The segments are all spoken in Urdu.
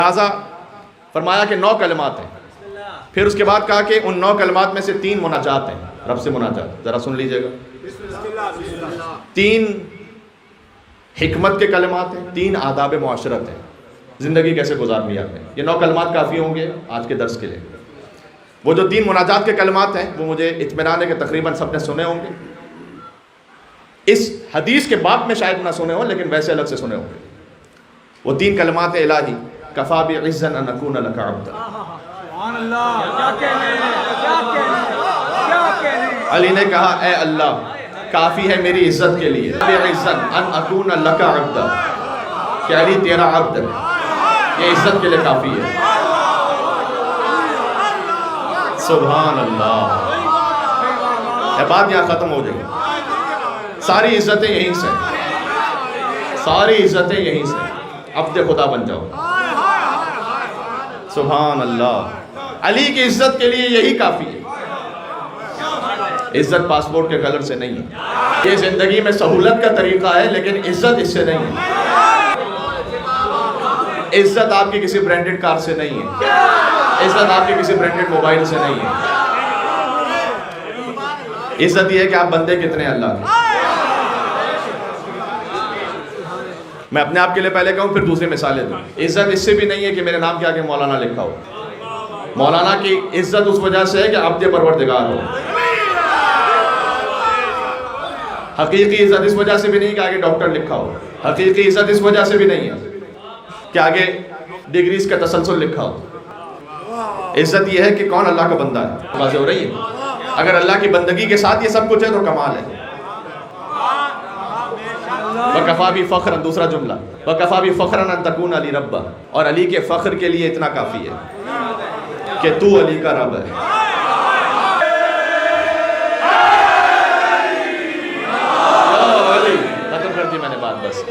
لہٰذا فرمایا کہ 9 کلمات ہیں. پھر اس کے بعد کہا کہ ان 9 کلمات میں سے 3 مناجات ہیں، رب سے مناجات. ذرا سن لیجئے گا. 3 حکمت کے کلمات ہیں، 3 آداب معاشرت ہیں، زندگی کیسے گزارنی ہے. یہ 9 کلمات کافی ہوں گے آج کے درس کے لیے. وہ جو 3 مناجات کے کلمات ہیں وہ مجھے اطمینان ہے کہ تقریباً سب نے سنے ہوں گے. اس حدیث کے باب میں شاید نہ سنے ہوں لیکن ویسے الگ سے سنے ہوں گے. وہ 3 کلمات ہیں: الہی کفا بعزا ان اکون لک عبدا. علی نے کہا اے اللہ کافی ہے میری عزت کے لیے، بعزا ان اکون لک عبدا، کہ علی تیرا عبد ہے، یہ عزت کے لیے کافی ہے. سبحان اللہ. یہ بات یہاں ختم ہو جائے گی. ساری عزتیں یہیں سے، ساری عزتیں یہیں سے. عبد خدا بن جاؤ. سبحان اللہ. علی کی عزت کے لیے یہی کافی ہے. عزت پاسپورٹ کے کلر سے نہیں ہے. یہ زندگی میں سہولت کا طریقہ ہے لیکن عزت اس سے نہیں ہے. عزت آپ کی کسی برانڈڈ کار سے نہیں ہے. عزت آپ کی کسی برانڈڈ موبائل سے نہیں ہے. عزت یہ ہے کہ آپ بندے کتنے اللہ کے. میں اپنے آپ کے لیے پہلے کہوں پھر دوسری مثالیں دوں. عزت اس سے بھی نہیں ہے کہ میرے نام کے آگے مولانا لکھا ہو. مولانا کی عزت اس وجہ سے ہے کہ عبد پروردگار ہو. حقیقی عزت اس وجہ سے بھی نہیں کہ آگے ڈاکٹر لکھا ہو. حقیقی عزت اس وجہ سے بھی نہیں ہے کہ آگے ڈگریز کا تسلسل لکھا ہو. عزت یہ ہے کہ کون اللہ کا بندہ ہے. واضح ہو رہی ہے. اگر اللہ کی بندگی کے ساتھ یہ سب کچھ ہے تو کمال ہے. وَكَفَى بِفَخْرًا، دوسرا جملہ وَكَفَى بِفَخْرًا أَن تَكُونَ عَلِي رَبًّا، اور علی کے فخر کے لیے اتنا کافی ہے کہ تو علی کا رب ہے. ختم کر دی میں نے بات. بس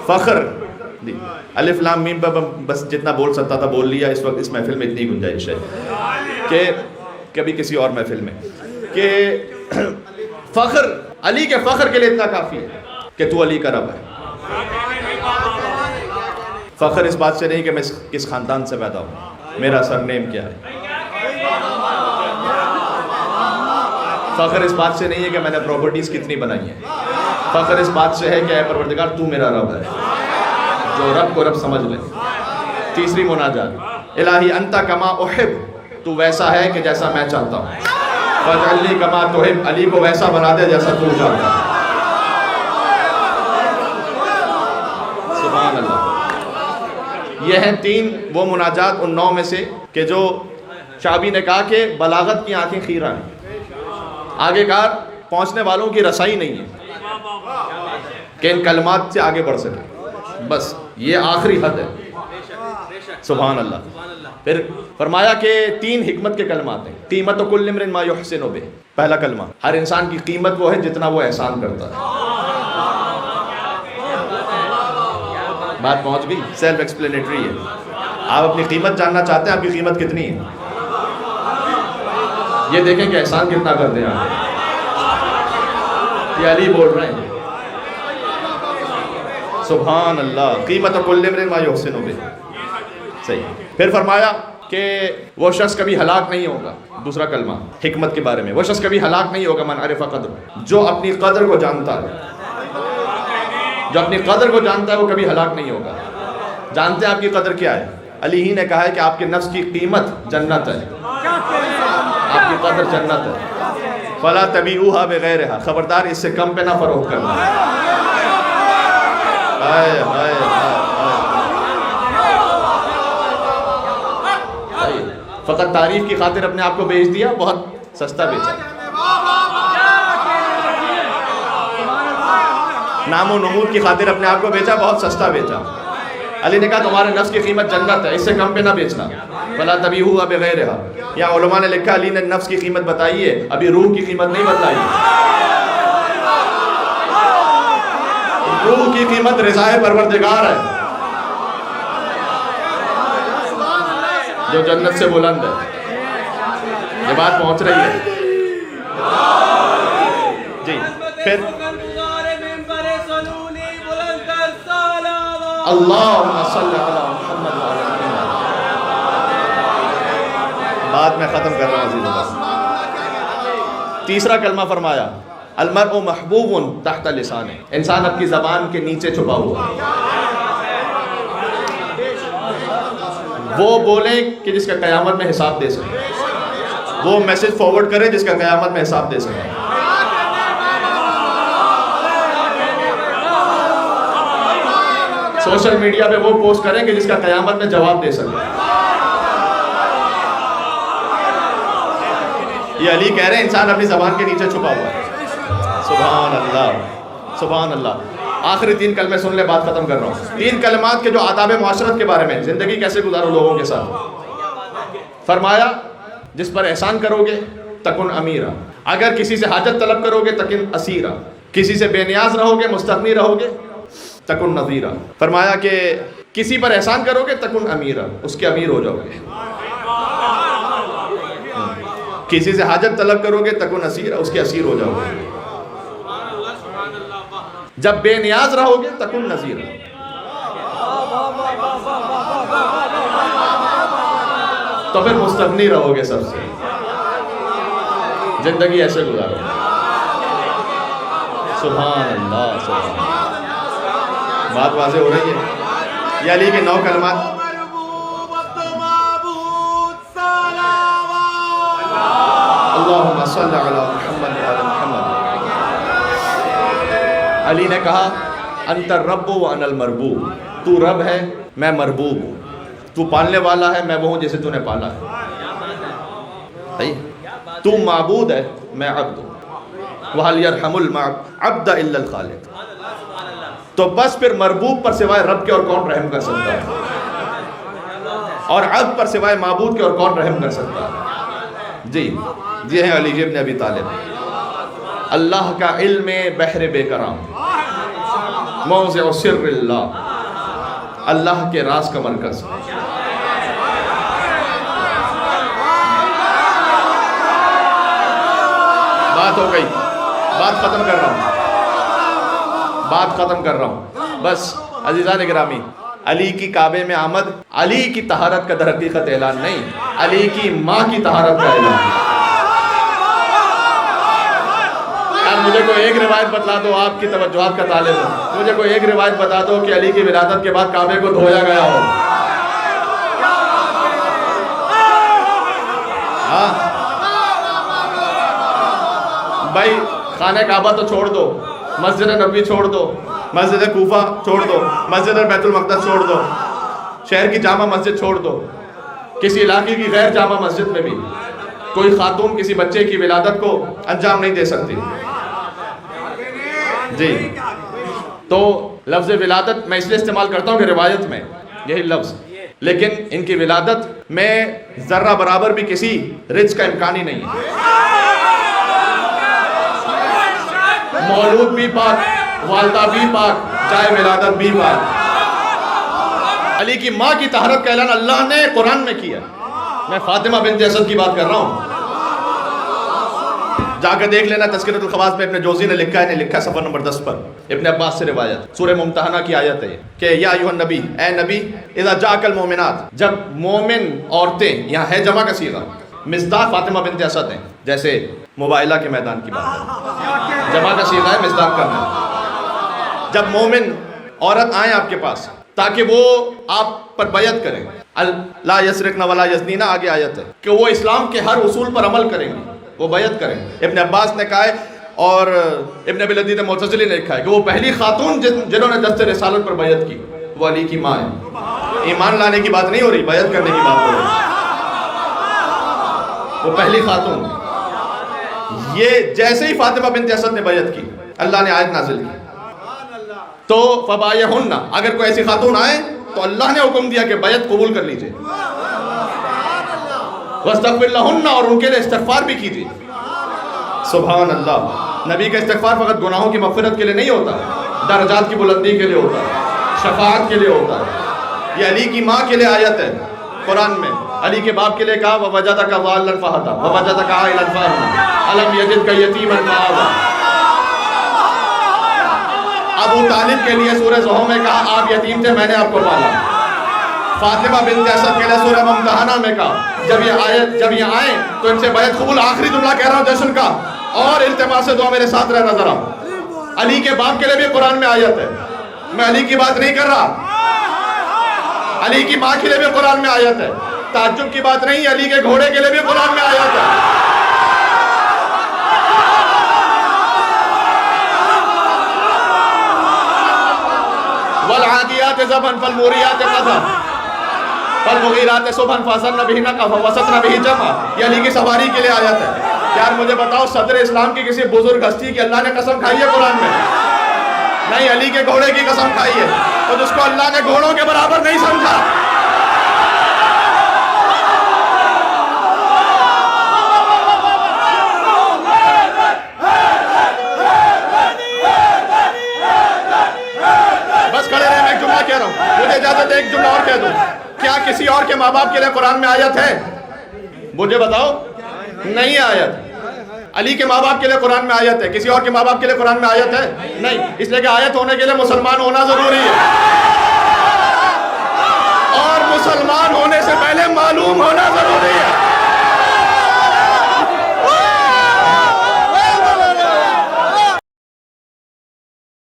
فخر الف لام میم پر بس جتنا بول سکتا تھا بول لیا. اس وقت اس محفل میں اتنی گنجائش ہے کہ کبھی کسی اور محفل میں کہ فخر علی کے فخر کے لیے اتنا کافی ہے کہ تو علی کا رب ہے. فخر اس بات سے نہیں کہ میں کس خاندان سے پیدا ہوں، میرا سرنیم کیا ہے. فخر اس بات سے نہیں ہے کہ میں نے پراپرٹیز کتنی بنائی ہیں. فخر اس بات سے ہے کہ اے پروردگار تو میرا رب ہے. جو رب کو رب سمجھ لے. تیسری مناجات الہی انت کما احب، تو ویسا ہے کہ جیسا میں چاہتا ہوں. فاجعلنی کما تحب، علی کو ویسا بنا دے جیسا تو چاہتا ہے. سبحان اللہ. یہ ہیں 3 وہ مناجات ان 9 میں سے کہ جو شعبی نے کہا کہ بلاغت کی آنکھیں خیرہ ہیں. آگے کار پہنچنے والوں کی رسائی نہیں ہے کہ ان کلمات سے آگے بڑھ سکے. بس یہ آخری حد ہے. سبحان اللہ. پھر فرمایا کہ 3 حکمت کے کلمات ہیں. قیمت کل امرئ ما یحسن بہ، پہلا کلمہ ہر انسان کی قیمت وہ ہے جتنا وہ احسان کرتا ہے. بات پہنچ گئی. سیلف ایکسپلینیٹری ہے. آپ اپنی قیمت جاننا چاہتے ہیں آپ کی قیمت کتنی ہے، یہ دیکھیں کہ احسان کتنا کرتے ہیں آپ. یہ علی بول رہے ہیں. سبحان اللہ. قیمت کل امرئ ما یحسن بہ. صحیح. پھر فرمایا کہ وہ شخص کبھی ہلاک نہیں ہوگا. دوسرا کلمہ حکمت کے بارے میں، وہ شخص کبھی ہلاک نہیں ہوگا. من عرف قدر، جو اپنی قدر کو جانتا ہے، جو اپنی قدر کو جانتا ہے وہ کبھی ہلاک نہیں ہوگا. جانتے ہیں آپ کی قدر کیا ہے؟ علی ہی نے کہا ہے کہ آپ کے نفس کی قیمت جنت ہے. آپ کی قدر جنت ہے. فلا تبیعوها بغیرها، خبردار اس سے کم پہ نہ فروخت کرنا. ہائے ہائے فقط تعریف کی خاطر اپنے آپ کو بیچ دیا، بہت سستا بیچا. نام و نمود کی خاطر اپنے آپ کو بیچا، بہت سستا بیچا. علی نے کہا تمہارے نفس کی قیمت جنت ہے، اس سے کم پہ نہ بیچنا. فلا تبیعوها بغیرها. یا علماء نے لکھا علی نے نفس کی قیمت بتائی ہے، ابھی روح کی قیمت نہیں بتلائی. روح کی قیمت رضا پروردگار ہے جو جنت سے بلند ہے. یہ بات پہنچ رہی ہے جی. پھر اللہم صلی علی محمد وعلی محمد. بعد میں ختم کر رہا ہوں عزیز. تیسرا کلمہ فرمایا المرء محبوب تحت لسانہ. انسان اپنی زبان کے نیچے چھپا ہوا. وہ بولے کہ جس کا قیامت میں حساب دے سکے. وہ میسج فارورڈ کرے جس کا قیامت میں حساب دے سکے. سوشل میڈیا پہ وہ پوسٹ کریں کہ جس کا قیامت میں جواب دے سکے. یہ علی کہہ رہے ہیں انسان اپنی زبان کے نیچے چھپا ہوا ہے. سبحان اللہ سبحان اللہ. آخری 3 کلمے سن لے, بات ختم کر رہا ہوں. 3 کلمات کے جو آداب معاشرت کے بارے میں, زندگی کیسے گزارو لوگوں کے ساتھ. فرمایا جس پر احسان کرو گے تکن امیرا. اگر کسی سے حاجت طلب کرو گے تکن اسیرا. کسی سے بے نیاز رہو گے, مستغنی رہو گے تکن نذیرا. فرمایا کہ کسی پر احسان کرو گے تکن امیرا, اس کے امیر ہو جاؤ گے. کسی سے حاجت طلب کرو گے تکن اسیرا, اس کے اسیر ہو جاؤ گے. جب بے نیاز رہو گے تکن نذیرا. تو پھر مستغنی رہو گے سب سے. زندگی ایسے گزارو. سبحان اللہ سبحان اللہ. بات واضح ہو رہی ہے. یہ علی کے 9 کلمات. اللہم صلی علی محمد وعلی محمد. علی نے کہا انت الرب وانا المربوب. تو رب ہے میں مربوب ہوں. تو پالنے والا ہے میں وہ ہوں جسے تو نے پالا ہے. تو معبود ہے میں عبد ہوں. وَهَلْ يَرْحَمُ الْعَبْدَ إِلَّا الْخَالِقُ. تو بس پھر مربوب پر سوائے رب کے اور کون رحم کر سکتا ہے, اور عبد پر سوائے معبود کے اور کون رحم کر سکتا ہے. جی یہ ہیں علی ابن ابی طالب. اللہ کا علم بحر بے کرام, موضع سر اللہ, اللہ کے راز کا مرکز. بات ہو گئی. بات ختم کر رہا ہوں. بات ختم کر رہا ہوں بس. عزیزان گرامی, علی کی کعبے میں آمد علی کی طہارت کا در حقیقت اعلان نہیں, علی کی ماں کی طہارت کا اعلان. یار مجھے کوئی ایک روایت بتلا دو, آپ کی توجہات کا طالب ہوں, مجھے کوئی ایک روایت بتا دو کہ علی کی ولادت کے بعد کعبے کو دھویا گیا ہو. ہاں بھائی, خانہ کعبہ تو چھوڑ دو, مسجد نبوی چھوڑ دو, مسجد کوفہ چھوڑ دو, مسجد بیت المقدس چھوڑ دو, شہر کی جامع مسجد چھوڑ دو, کسی علاقے کی غیر جامع مسجد میں بھی کوئی خاتون کسی بچے کی ولادت کو انجام نہیں دے سکتی. جی تو لفظ ولادت میں اس لیے استعمال کرتا ہوں کہ روایت میں یہی لفظ, لیکن ان کی ولادت میں ذرہ برابر بھی کسی رزق کا امکان ہی نہیں ہے. مولود بھی پاک, والدہ بھی پاک, چاہے ولادت بھی پاک. علی کی ماں کی طہارت کا اعلان اللہ نے قرآن میں کیا. میں فاطمہ بنت اسد کی بات کر رہا ہوں, جا کر دیکھ لینا. تذکرۃ الخواص میں ابن جوزی نے لکھا ہے, نہیں لکھا صفحہ نمبر 10 پر, ابن عباس سے روایت, سورہ ممتحنہ کی آیت ہے کہ یا ایھا النبی, اے نبی, اذا جاءک المؤمنات, جب مومن عورتیں, یہاں ہے جمع کا صیغہ, مصداق فاطمہ بنت اسد ہیں, جیسے مباہلہ کے میدان کی بات ہے, جمع کا صیغہ ہے, مصداق کرنا. جب مومن عورت آئیں آپ کے پاس تاکہ وہ آپ پر بیعت کریں, لا یسرقن ولا یزنین, آگے آیت ہے کہ وہ اسلام کے ہر اصول پر عمل کریں گے, وہ بیعت کریں. ابن عباس نے کہا ہے اور ابن ابی لذیذ معتزلی نے لکھا ہے کہ وہ پہلی خاتون جنہوں نے دست رسالت پر بیعت کی وہ علی کی ماں ہے. ایمان لانے کی بات نہیں ہو رہی, بیعت کرنے کی بات ہو رہی. وہ پہلی خاتون. یہ جیسے ہی فاطمہ بنت اسد نے بیعت کی, اللہ نے آیت نازل کی, تو فبایعہن, اگر کوئی ایسی خاتون آئے تو اللہ نے حکم دیا کہ بیعت قبول کر لیجئے. واستغفر لہن, اور ان کے لیے استغفار بھی کیجئے. سبحان اللہ. نبی کا استغفار فقط گناہوں کی مغفرت کے لیے نہیں ہوتا, درجات کی بلندی کے لیے ہوتا ہے, شفاعت کے لیے ہوتا ہے. یہ علی کی ماں کے لیے آیت ہے قرآن میں. علی کے باپ کے لیے کہا وَوَجَدَكَ ضَالًّا فَهَدَىٰ وَوَجَدَكَ عَائِلًا فَأَغْنَىٰ أَلَمْ يَجِدْكَ يَتِيمًا فَآوَىٰ. ابو طالب کے لیے سورہ زحو میں کہا آپ یتیم تھے میں نے آپ کو پالا. فاطمہ بنت اسد کے لیے سورہ ممتحنہ میں کہا جب یہ آئیں تو ان سے بیعت قبول. آخری جملہ کہہ رہا ہوں جشن کا اور التماس سے دعا میرے ساتھ رہنا ذرا. علی کے باپ کے لیے بھی قرآن میں آیت ہے. میں علی کی بات نہیں کر رہا, علی کی ماں کے لیے بھی قرآن میں آیت ہے. تعجب کی بات نہیں, علی کے گھوڑے کے لیے بھی قرآن میں آیت ہے. والعادیات ضبحا فالموریات قدحا فالمغیرات صبحا فاثرن به نقعا فوسطن به جمعا. یہ علی کی سواری کے لیے آیت ہے. یار مجھے بتاؤ صدر اسلام کی کسی بزرگ ہستی کی اللہ نے قسم کھائی ہے قرآن میں؟ نہیں, علی کے گھوڑے کی قسم کھائی ہے. تو جس کو اللہ کے گھوڑوں کے برابر نہیں سمجھا, بس کھڑے رہے, میں ایک جملہ کہہ رہا ہوں, مجھے اجازت ہے ایک جملہ اور کہہ دوں. کیا کسی اور کے ماں باپ کے لیے قرآن میں آیت ہے؟ مجھے بتاؤ. نہیں آیت. علی کے ماں باپ کے لیے قرآن میں آیت ہے, کسی اور کے ماں باپ کے لیے قرآن میں آیت ہے؟ نہیں. اس لیے کہ آیت ہونے کے لیے مسلمان ہونا ضروری ہے, اور مسلمان ہونے سے پہلے معلوم ہونا ضروری ہے.